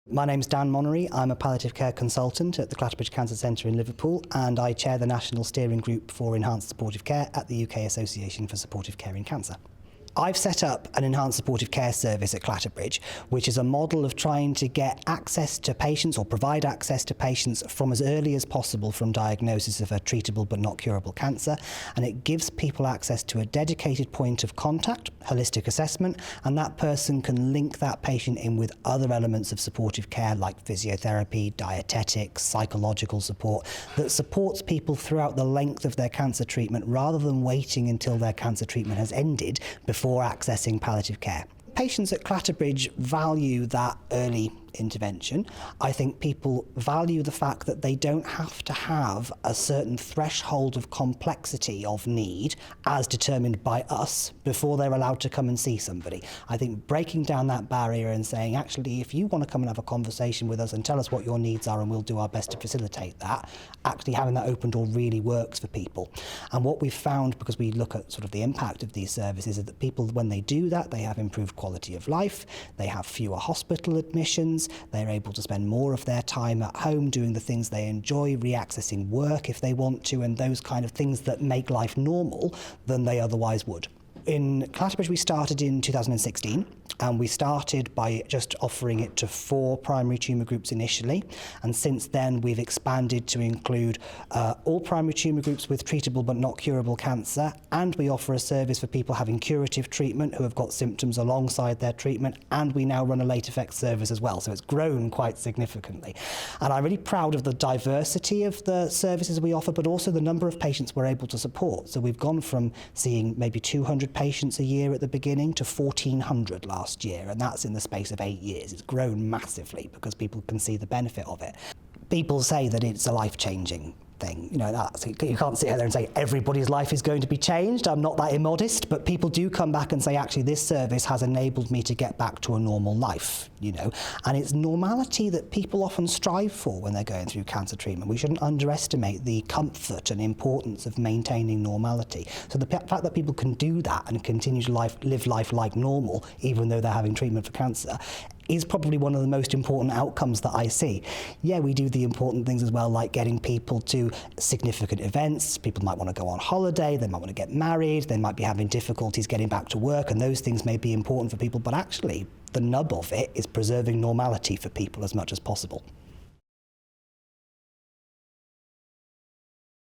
My name's Dan Monnery. I'm a palliative care consultant at the Clatterbridge Cancer Centre in Liverpool, and I chair the National Steering Group for Enhanced Supportive Care at the UK Association for Supportive Care in Cancer. I've set up an enhanced supportive care service at Clatterbridge, which is a model of trying to get access to patients or provide access to patients from as early as possible from diagnosis of a treatable but not curable cancer. And it gives people access to a dedicated point of contact, holistic assessment, and that person can link that patient in with other elements of supportive care like physiotherapy, dietetics, psychological support that supports people throughout the length of their cancer treatment rather than waiting until their cancer treatment has ended before accessing palliative care. Patients at Clatterbridge value that early intervention. I think people value the fact that they don't have to have a certain threshold of complexity of need as determined by us before they're allowed to come and see somebody. I think breaking down that barrier and saying, actually, if you want to come and have a conversation with us and tell us what your needs are and we'll do our best to facilitate that, actually having that open door really works for people. And what we've found, because we look at sort of the impact of these services, is that people, when they do that, they have improved quality of life, they have fewer hospital admissions, they're able to spend more of their time at home doing the things they enjoy, reaccessing work if they want to, and those kind of things that make life normal than they otherwise would. In Clatterbridge, we started in 2016, and we started by just offering it to 4 primary tumour groups initially, and since then we've expanded to include all primary tumour groups with treatable but not curable cancer, and we offer a service for people having curative treatment who have got symptoms alongside their treatment, and we now run a late effects service as well, so it's grown quite significantly. And I'm really proud of the diversity of the services we offer, but also the number of patients we're able to support. So we've gone from seeing maybe 200 patients a year at the beginning to 1,400 last year, and that's in the space of 8 years. It's grown massively because people can see the benefit of it. People say that it's a life-changing thing. You know, you can't sit there and say everybody's life is going to be changed. I'm not that immodest, but people do come back and say, actually, this service has enabled me to get back to a normal life, you know. And it's normality that people often strive for when they're going through cancer treatment. We shouldn't underestimate the comfort and importance of maintaining normality. So the fact that people can do that and continue to live life like normal, even though they're having treatment for cancer, is probably one of the most important outcomes that I see. Yeah, we do the important things as well, like getting people to significant events. People might want to go on holiday, they might want to get married, they might be having difficulties getting back to work, and those things may be important for people, but actually the nub of it is preserving normality for people as much as possible.